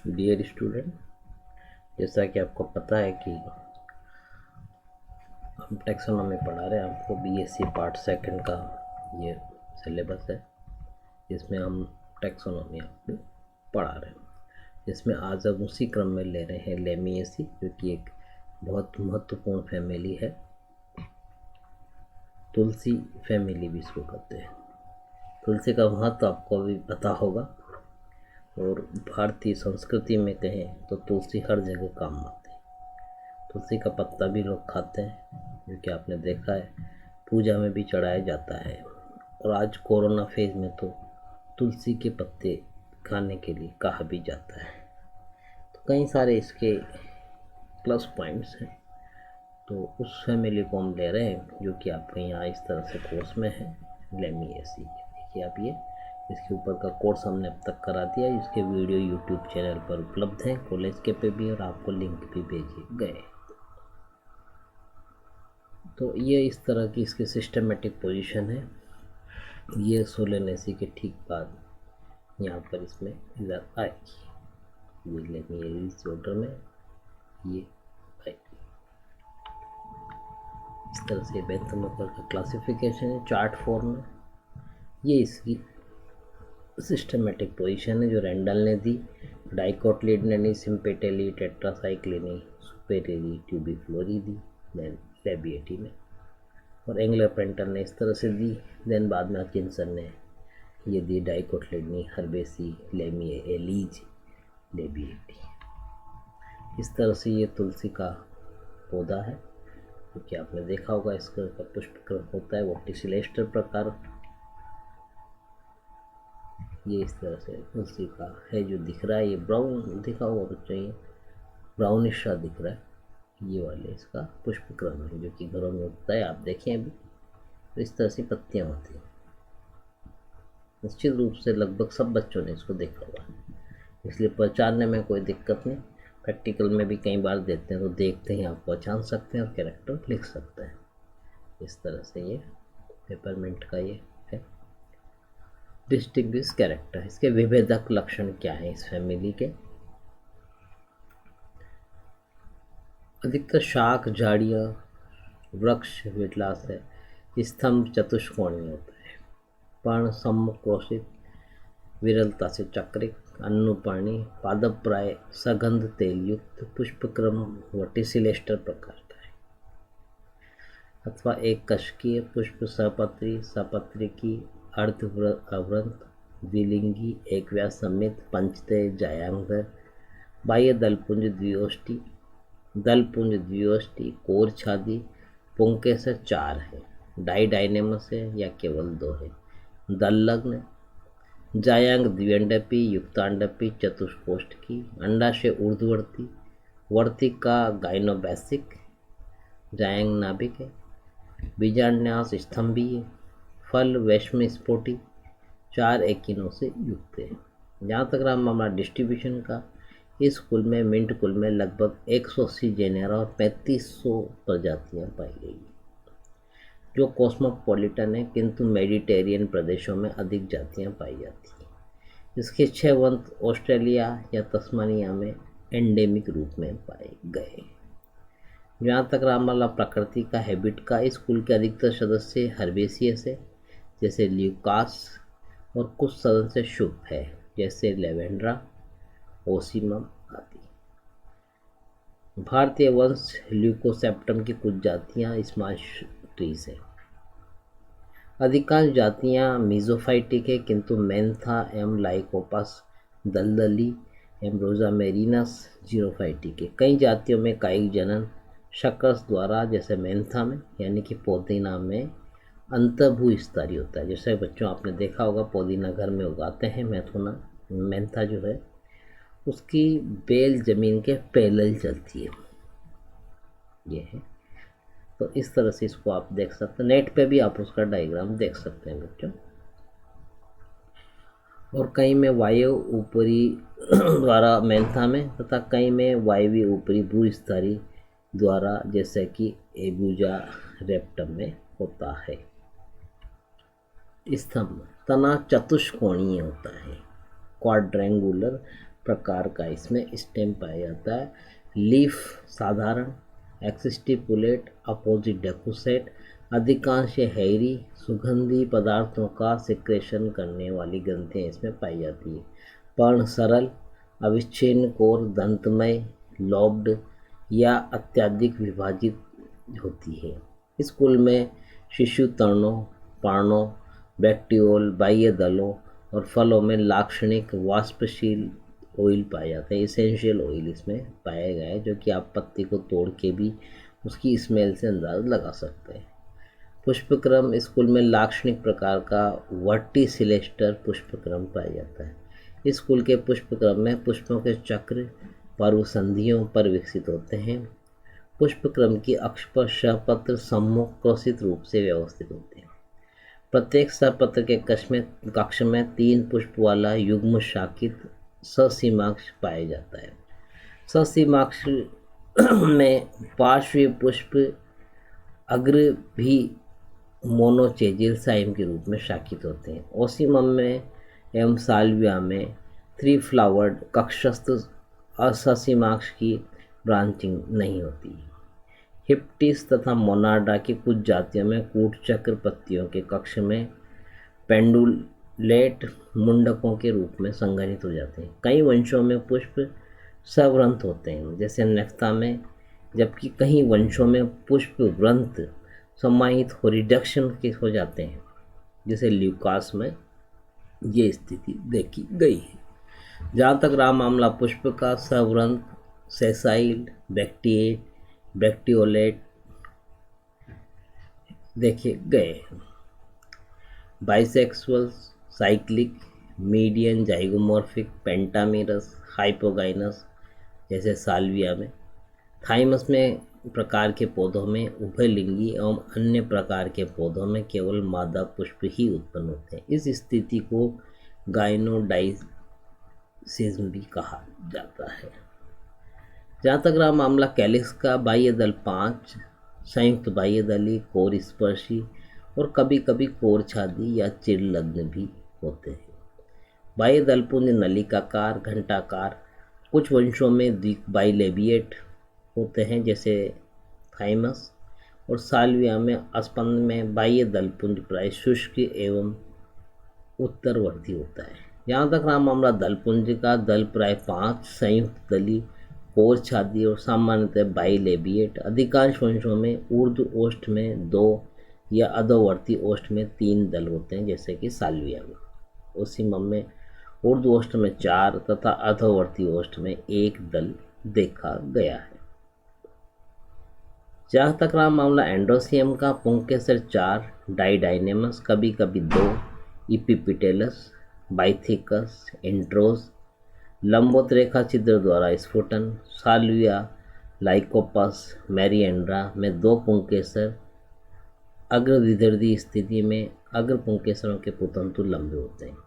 Dear student, जैसा कि आपको पता है कि हम टैक्सोनॉमी पढ़ा रहे हैं। आपको बीएससी पार्ट सेकंड का ये सिलेबस है, जिसमें हम टैक्सोनॉमी आपको पढ़ा रहे हैं। जिसमें आज हम उसी क्रम में ले रहे हैं लेमिएसी, जो कि एक बहुत महत्वपूर्ण फैमिली है। तुलसी फैमिली भी इसको कहते हैं। तुलसी का महत्व आपको भी पता होगा, और भारतीय संस्कृति में कहें तो तुलसी हर जगह काम आती है। तुलसी का पत्ता भी लोग खाते हैं, जो कि आपने देखा है, पूजा में भी चढ़ाया जाता है। और आज कोरोना फेज में तो तुलसी के पत्ते खाने के लिए कहा भी जाता है। तो कई सारे इसके प्लस पॉइंट्स हैं। तो उस फैमिली को हम ले रहे हैं, जो कि आपके यहाँ इस तरह से कोर्स में है, लेमिएसी। देखिए आप, ये इसके ऊपर का कोर्स हमने अब तक करा दिया। इसके वीडियो यूट्यूब चैनल पर उपलब्ध हैं, कॉलेज के पे भी, और आपको लिंक भी भेजे गए। तो ये इस तरह की इसकी सिस्टमेटिक पोजीशन है। ये सोलेनेसी के ठीक बाद यहाँ पर इसमें इधर आएगी। ये लेमिएसी ऑर्डर में ये आएगी। इस तरह से बेंथमोकर का क्लासिफिकेशन है चार्ट फॉर्म में। ये इसकी सिस्टमेटिक पोजीशन है जो रेंडल ने दी। डाइकोटिलिडनी, सिम्पेटेली, टेट्रासाइक्लिनी, सुपेरियरी, ट्यूबिफ्लोरी दी देन लेबिएटी में, और एंगलर पेंटर ने इस तरह से दी। देन बाद में हचिंसन ने ये दी डाइकोटिलिडनी, हर्बेसी, लेमिए, एलीज, लेबिएटी। इस तरह से ये तुलसी का पौधा है, क्योंकि आपने देखा होगा इसका पुष्पक्रम होता है वर्टिसिलेस्टर प्रकार। ये इस तरह से तुलसी का है जो दिख रहा है। ये ब्राउन दिखा होगा बच्चों, ये ब्राउनिश सा दिख रहा है। ये वाले इसका पुष्पक्रम है, जो कि घरों में उगता है। आप देखें अभी तो इस तरह से पत्तियाँ होती हैं। निश्चित रूप से लगभग सब बच्चों ने इसको देखा हुआ है, इसलिए पहचानने में कोई दिक्कत नहीं। प्रैक्टिकल में भी कई बार देते हैं, तो देखते ही आप पहचान सकते हैं और कैरेक्टर लिख सकते हैं। इस तरह से ये पेपरमिंट का ये है। डिस्टिंग्विश कैरेक्टर, इसके विभेदक लक्षण क्या है इस फैमिली के? अधिकतर शाख, झाड़ियाँ, वृक्ष विटलास है। स्तंभ चतुष्कोणीय होता है। पर्ण समक्रोशित, विरलता से चक्रिक, अन्नूपर्णी, पादप प्राय, सगंध तेल युक्त, पुष्पक्रम वर्टिसिलेस्टर प्रकार का है, अथवा एक कशकीय पुष्प, सपत्री, सपत्रिकी, अर्धवृंत, द्विलिंगी, एक व्यास समित, पंचतय, जायांगर, बाह्य दलपुंज द्विओष्टी, दलपुंज द्विओष्टी, कोर छादी, पुंके से 4 है, डाइडाइनेमस है या केवल 2 है, दललग्न, जायांग द्विअंडपी, युक्तांडपी, चतुष्कोष्ठ की, अंडाशय ऊर्ध्ववर्ती, वर्तिका गाइनोबैसिक, जायांग नाभिक है, बीजान्यास स्तंभीय, फल वैश्म स्फोटी, 4 एकिनों से युक्त है। जहाँ तक रहा मामला डिस्ट्रीब्यूशन का, इस कुल में मिंट कुल में लगभग 180 जेनेरा और 3500 प्रजातियाँ पाई गई, जो कॉस्मोपॉलिटन है, किंतु मेडिटेरियन प्रदेशों में अधिक जातियाँ पाई जाती हैं। इसके 6 वंश ऑस्ट्रेलिया या तस्मानिया में एंडेमिक रूप में पाए गए। जहाँ तक रहा मामला प्रकृति का, हैबिट का, इस कुल के अधिकतर सदस्य हर्बेसियस है, जैसे ल्यूकास, और कुछ सदस्य शुभ है, जैसे लेवेंड्रा, ओसिमम आदि। भारतीय वंश ल्यूकोसेप्टम की कुछ जातियाँ स्मॉल ट्रीज है। अधिकांश जातियाँ मीजोफाइटिक है, किंतु मेंथा एम लाइकोपस, दलदली एम रोजामेरिनस जीरोफाइटिक है। कई जातियों में कायिक जनन शकस द्वारा, जैसे मेंथा में, यानी कि पोदीना में अंतर्भू स्तरी होता है। जैसे बच्चों आपने देखा होगा, पोदीना घर में उगाते हैं, मेंथा जो है उसकी बेल जमीन के पैरेलल चलती है। ये है, तो इस तरह से इसको आप देख सकते हैं। नेट पे भी आप उसका डायग्राम देख सकते हैं बच्चों। और कई में वायु ऊपरी द्वारा मेंथा में, तथा कई में वायवीय ऊपरी भूस्तरी द्वारा, जैसे कि एबुजा रेप्टम में होता है। स्तंभ तना चतुष्कोणीय होता है, क्वाड्रेंगुलर, प्रकार का इसमें स्टेम पाया जाता है। लीफ साधारण, एक्सिस्टिपुलेट, अपोजिट डेकुसेट, अधिकांश हेयरी, सुगंधी पदार्थों का सिक्रेशन करने वाली ग्रंथियाँ इसमें पाई जाती है। पर्ण सरल, अविच्छिन्न कोर, दंतमय, लॉब्ड या अत्यधिक विभाजित होती है। इस कुल में शिशु तरणों, पर्णों, बैक्टीरियोल, बाह्य दलों और फलों में लाक्षणिक वाष्पशील ऑयल पाए जाते हैं। इसेंशियल ऑयल इसमें पाया गया है, जो कि आप पत्ती को तोड़ के भी उसकी स्मेल से अंदाज लगा सकते हैं। पुष्पक्रम स्कूल में लाक्षणिक प्रकार का वर्टिसिलेस्टर पुष्पक्रम पाया जाता है। इस कुल के पुष्पक्रम में पुष्पों के चक्र पर्वसंधियों पर विकसित होते हैं। पुष्पक्रम की अक्ष पर सहपत्र समूह क्रसित रूप से व्यवस्थित होते हैं। प्रत्येक सहपत्र के कक्ष में 3 पुष्प वाला युग्म शाखित ससीमाक्ष पाया जाता है। ससीमाक्ष में पार्श्वीय पुष्प अग्र भी मोनोचेजिल साइम के रूप में शाखित होते हैं। ओसीमम में एवं साल्विया में 3 फ्लावर्ड कक्षस्थ अससीमाक्ष की ब्रांचिंग नहीं होती। हिप्टिस तथा मोनार्डा की कुछ जातियों में कूटचक्र पत्तियों के कक्ष में पेंडुलेट मुंडकों के रूप में संघनित हो जाते हैं। कई वंशों में पुष्प सवृंत होते हैं, जैसे नेफ्ता में, जबकि कई वंशों में पुष्प वृंत समाहित हो रिडक्शन के हो जाते हैं, जैसे ल्यूकास में ये स्थिति देखी गई है। जहाँ तक रहा मामला पुष्प का, सवृंत, सेसाइल, बैक्टिएट, बैक्टीओलेट देखे गए हैं। Bisexual, cyclic, median, zygomorphic, pentamerous, hypogynous जैसे साल्विया में। थाइमस में प्रकार के पौधों में उभयलिंगी एवं अन्य प्रकार के पौधों में केवल मादा पुष्प ही उत्पन्न होते हैं। इस स्थिति को गाइनोडाइसिज्म भी कहा जाता है। जहाँ तक रहा मामला कैलिक्स का, बाह्य दल 5, संयुक्त बाह्य दली, कोर स्पर्शी और कभी कभी कोर छादी या चिरलग्न भी होते हैं। बाह्य दलपुंज नलिकाकार, घंटाकार। कुछ वंशों में बाइलेबिएट होते हैं, जैसे थाइमस, और साल्विया में अस्पंद में बाह्य दलपुंज प्राय शुष्क एवं उत्तरवर्ती होता है। यहाँ तक रहा मामला दलपुंज का, दल प्राय 5, संयुक्त दली, कोर छादी और सामान्यतः बाइलेबिएट। अधिकांश वंशों में ऊर्ध्व ओष्ठ में 2 या अधोवर्ती ओष्ठ में 3 दल होते हैं, जैसे कि साल्विया में। ओसीमम में ऊर्ध्व ओष्ठ में 4 तथा अधोवर्ती ओष्ठ में 1 दल देखा गया है। जहाँ तक रहा मामला एंड्रोसियम का, पुंकेसर 4, डाइडाइनेमस, कभी कभी 2, इपिपिटेलस, बाइथिकस, एंड्रोस, लंबोत रेखा छिद्र द्वारा स्फुटन। साल्विया, लाइकोपस, मैरिएंड्रा में 2 पुंकेसर अग्रविदर्धी स्थिति में अग्र पुंकेसरों के पुतंतु लंबे होते हैं।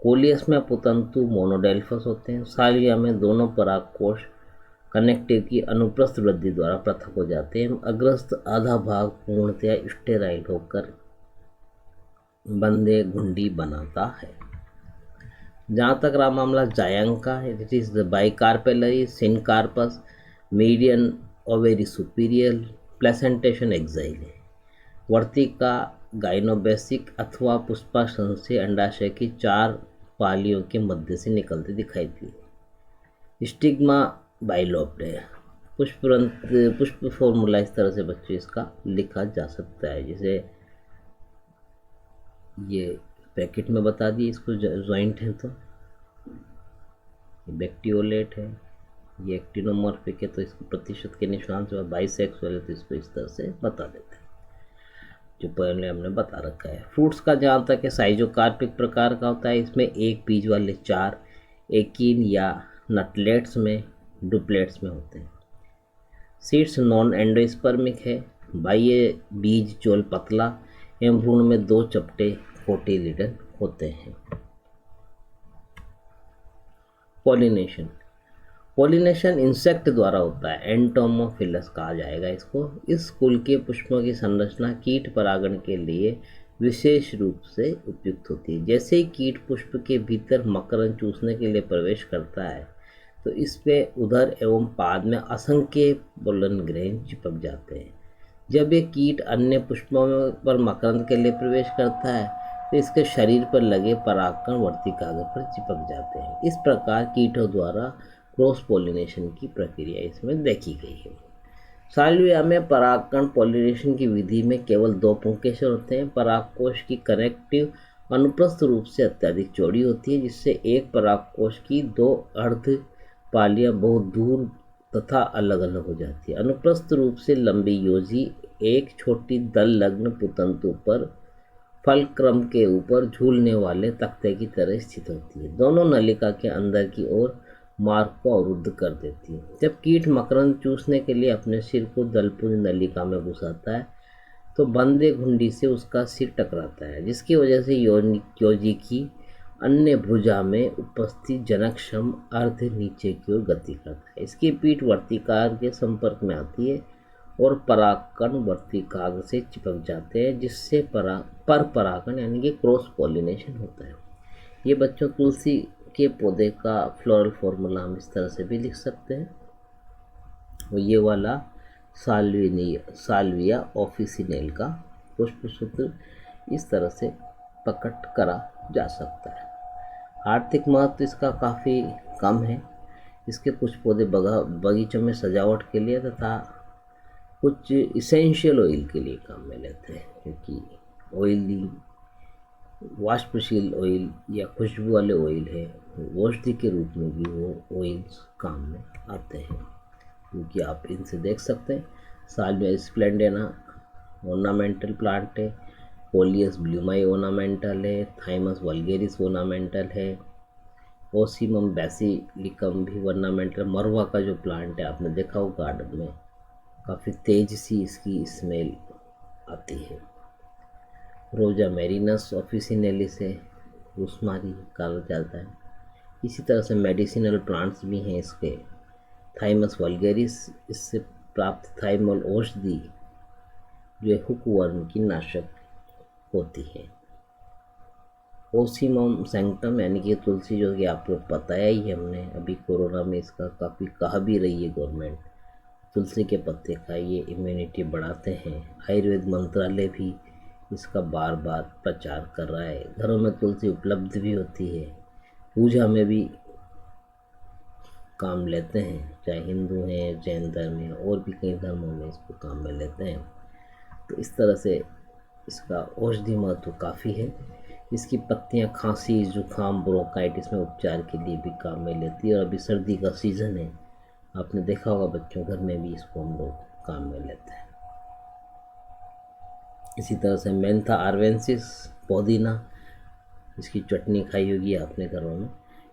कोलियस में पुतंतु मोनोडेल्फस होते हैं। साल्विया में दोनों परागकोश कनेक्टिव की अनुप्रस्थ वृद्धि द्वारा पृथक हो जाते हैं। अग्रस्थ आधा भाग पूर्णतया स्टेराइल होकर बंदे घुंडी बनाता है। जहाँ तक रहा मामला जायंका, it is the bicarpellary, syncarpous, median ovary superior, placentation axile है। वर्तिका गाइनोबेसिक अथवा पुष्पासन से अंडाशय की 4 पालियों के मध्य से निकलती दिखाई दी। स्टिग्मा बाइलोप्ड है। पुष्प फॉर्मूला इस तरह से बच्चे इसका लिखा जा सकता है, जैसे ये पैकेट में बता दिए, इसको जॉइंट है तो बैक्टीओलेट है, ये एक्टिनोमॉर्फिक है तो इसको प्रतिशत के निशान से, बाइसेक्सुअल है तो इसको इस तरह से बता देते हैं, जो पहले हमने बता रखा है। फ्रूट्स का जहाँ तक है साइजोकार्पिक प्रकार का होता है। इसमें एक बीज वाले 4 एकीन या नटलेट्स में डुप्लेट्स में होते हैं। सीड्स नॉन एंडोस्पर्मिक है। बाह्य बीज चोल पतला एवं भ्रूण में 2 चपटे कोटिलिडन होते हैं। पॉलिनेशन इंसेक्ट द्वारा होता है, एंटोमोफिलस कहा जाएगा इसको। इस कुल के पुष्पों की संरचना कीट परागण के लिए विशेष रूप से उपयुक्त होती है। जैसे ही कीट पुष्प के भीतर मकरंद चूसने के लिए प्रवेश करता है तो इस पे उदर एवं पाद में असंख्य पोलन ग्रेन चिपक जाते हैं। जब ये कीट अन्य पुष्पों पर मकरंद के लिए प्रवेश करता है तो इसके शरीर पर लगे परागकण वर्ती कागज पर चिपक जाते हैं। इस प्रकार कीटों द्वारा क्रॉस पोलिनेशन की प्रक्रिया इसमें देखी गई है। साल्विया में परागकण पॉलिनेशन की विधि में केवल 2 पुंकेसर होते हैं। परागकोश की कनेक्टिव अनुप्रस्थ रूप से अत्यधिक चौड़ी होती है, जिससे एक परागकोश की 2 अर्ध पालियां बहुत दूर तथा अलग अलग हो जाती है। अनुप्रस्थ रूप से लंबी योजी एक छोटी दल लग्न पुतंतु पर फल क्रम के ऊपर झूलने वाले तख्ते की तरह स्थित होती है। दोनों नलिका के अंदर की ओर मार्ग को अवरुद्ध कर देती है। जब कीट मकरंद चूसने के लिए अपने सिर को दलपुंज नलिका में घुसाता है तो बंदे घुंडी से उसका सिर टकराता है, जिसकी वजह से योजी की अन्य भुजा में उपस्थित जनकशम अर्ध नीचे की ओर गति करता है। इसकी पीठ वर्तिकाग्र के संपर्क में आती है और परागकण वर्तिकाग्र से चिपक जाते हैं, जिससे पर परागण यानी कि क्रॉस पॉलिनेशन होता है। ये बच्चों तुलसी के पौधे का फ्लोरल फॉर्मूला हम इस तरह से भी लिख सकते हैं। और ये वाला साल्विया ऑफिसिनेल का पुष्प सूत्र इस तरह से प्रकट करा जा सकता है। आर्थिक महत्व इसका काफ़ी कम है। इसके कुछ पौधे बगीचों में सजावट के लिए तथा कुछ इसेंशियल ऑयल के लिए काम में लेते हैं, क्योंकि ऑयली वाष्पशील ऑयल या खुशबू वाले ऑयल है, औषधि के रूप में भी वो ऑयल्स काम में आते हैं। क्योंकि आप इनसे देख सकते हैं, साल्विया स्प्लेंडेना ऑर्नामेंटल प्लांट है, कोलियस ब्लूमाई ऑर्नामेंटल है, थाइमस वल्गेरिस ऑर्नामेंटल है, ओसीमम बेसिलिकम भी ऑर्नामेंटल। मरवा का जो प्लांट है आपने देखा हो गार्डन में, काफ़ी तेज सी इसकी स्मेल आती है। रोजा मेरिनस ऑफिसिनेलिस है, रोसमारी कहा जाता है। इसी तरह से मेडिसिनल प्लांट्स भी हैं इसके। थाइमस वल्गेरिस, इससे प्राप्त थाइमल औषधि जो हुकवर्म की नाशक होती है। ओसीमम सैंक्टम यानी कि तुलसी, जो कि आपको बताया ही हमने, अभी कोरोना में इसका काफ़ी कहा भी रही है गवर्नमेंट, तुलसी के पत्ते खाइए, इम्यूनिटी बढ़ाते हैं। आयुर्वेद मंत्रालय भी इसका बार बार प्रचार कर रहा है। घरों में तुलसी उपलब्ध भी होती है, पूजा में भी काम लेते हैं, चाहे हिंदू हैं, जैन धर्म है, और भी कई धर्मों में इसको काम में लेते हैं। तो इस तरह से इसका औषधि महत्व काफ़ी है। इसकी पत्तियां खांसी, जुकाम, ब्रोंकाइटिस में उपचार के लिए भी काम में लेती है। और अभी सर्दी का सीज़न है, आपने देखा होगा बच्चों, घर में भी इसको हम लोग काम में लेते हैं। इसी तरह से मेंथा आर्वेंसिस पुदीना, इसकी चटनी खाई होगी आपने घरों में।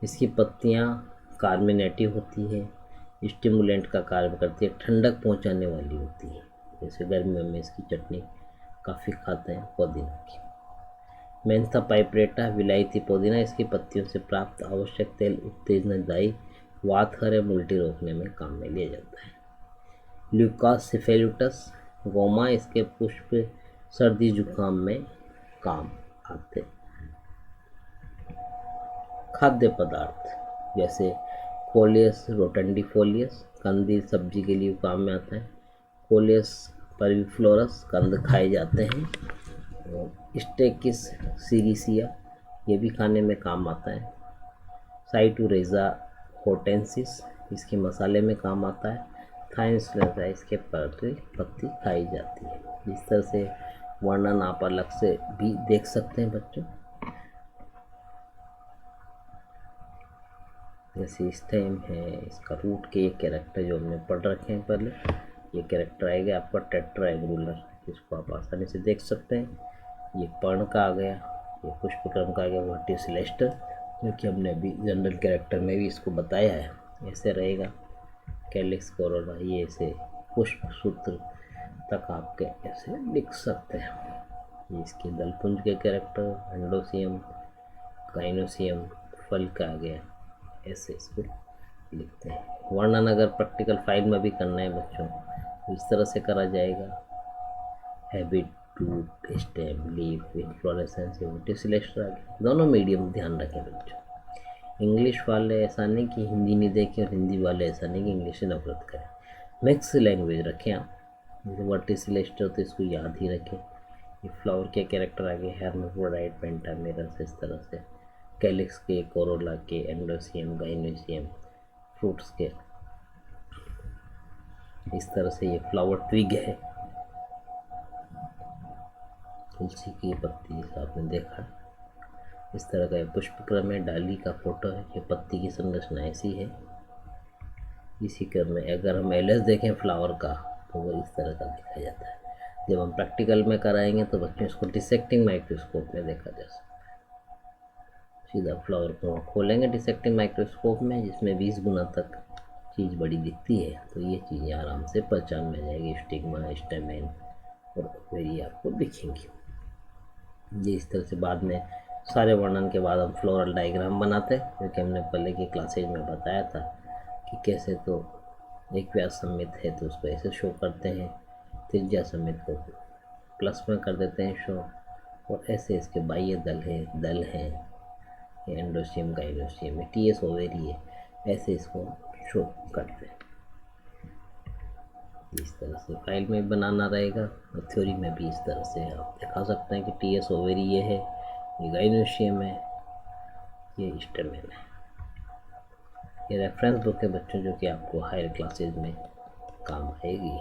इसकी पत्तियां कार्मिनेटिव होती है, स्टिमुलेंट का कार्य करती है, ठंडक पहुंचाने वाली होती है। जैसे गर्मियों में इसकी चटनी काफ़ी खाते हैं पुदीना की। मेंथा पाइपरेटा विलायती पुदीना, इसकी पत्तियों से प्राप्त आवश्यक तेल उत्तेजनदायी वातहर एवं उल्टी रोकने में काम में लिया जाता है। ल्यूकास सिफेलुटस गोमा, इसके पुष्प सर्दी जुकाम में काम आते। खाद्य पदार्थ जैसे कोलियस रोटंडीफोलियस, कंदी सब्जी के लिए काम में आता है। कोलियस परविफ्लोरस, कंद खाए जाते हैं। और स्टेकिस सीरिसिया, ये भी खाने में काम आता है। साइटोरेजा होटेंसिस, इसके मसाले में काम आता है। थाइंसलेजा, इसके पत्ती खाई जाती है। इस तरह से वर्णन आप अलग से भी देख सकते हैं बच्चों। जैसे स्टेम है, इसका रूट के ये कैरेक्टर जो हमने पढ़ रखे हैं पहले, ये कैरेक्टर आएगा आपका टेट्राएंगुलर, इसको आप आसानी से देख सकते हैं। ये पर्ण का आ गया, ये पुष्पक्रम का आ गया, वर्टिसिलेस्टर, जो कि हमने अभी जनरल कैरेक्टर में भी इसको बताया है। ऐसे रहेगा कैलिक्स कोरोना, ये ऐसे पुष्प सूत्र तक आपके ऐसे लिख सकते हैं। ये इसके दलपुंज के कैरेक्टर, एंडोसियम, काइनोसियम, फल का आ गया, ऐसे इसको लिखते हैं। वर्णन अगर प्रैक्टिकल फाइल में भी करना है बच्चों तो इस तरह से करा जाएगा। Habit root, stem, leaf, inflorescence, टिसलेस्टर आगे दोनों मीडियम ध्यान रखें बच्चों। इंग्लिश वाले ऐसा नहीं कि हिंदी नहीं देखें और हिंदी वाले ऐसा नहीं कि इंग्लिश से नफरत करें। मिक्स लैंग्वेज रखें आप। जैसे वर्टिसिलेस्टर तो इसको याद ही रखें। ये फ्लावर के कैरेक्टर आगे हेर्माफ्रोडाइट, पेंटामेरस, इस तरह से कैलिक्स के, कोरोला के, एंडोसियम, गाइनोसियम, फ्रूट्स के, इस तरह से ये फ्लावर ट्विग है। तुलसी की पत्ती जैसा आपने देखा, इस तरह का ये पुष्पक्रम है, डाली का फोटो है, ये पत्ती की संरचना ऐसी है। इसी क्रम में अगर हम एलएस देखें फ्लावर का तो वो इस तरह का देखा जाता है। जब हम प्रैक्टिकल में कराएंगे तो बच्चों इसको डिसेक्टिंग माइक्रोस्कोप में देखा जा सकता है। सीधा फ्लावर को खोलेंगे डिसेक्टिंग माइक्रोस्कोप में, जिसमें 20 गुना तक चीज़ बड़ी दिखती है, तो ये चीज़ें आराम से पहचान में जाएगी। स्टिग्मा, स्टेमेन और वेरी आपको दिखेंगी। ये इस तरह से बाद में सारे वर्णन के बाद हम फ्लोरल डायग्राम बनाते हैं, क्योंकि हमने पहले की क्लासेज में बताया था कि कैसे तो एक व्यास समित है तो उसको ऐसे शो करते हैं, त्रिज्या समित को प्लस में कर देते हैं शो, और ऐसे इसके बाह्य दल हैं, ये एंडोसियम, गाइनोसियम, टीएस ओवेरी है, ऐसे इसको शो करते हैं। इस तरह से फाइल में बनाना रहेगा और थ्योरी में भी इस तरह से आप दिखा सकते हैं कि टीएस ओवेरी ये है, ये गाइनोसियम है, ये स्टेमेन है। ये रेफरेंस बुक है बच्चों, जो कि आपको हायर क्लासेज में काम आएगी।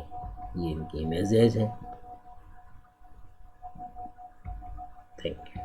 ये इनकी इमेजेज हैं। Thank you.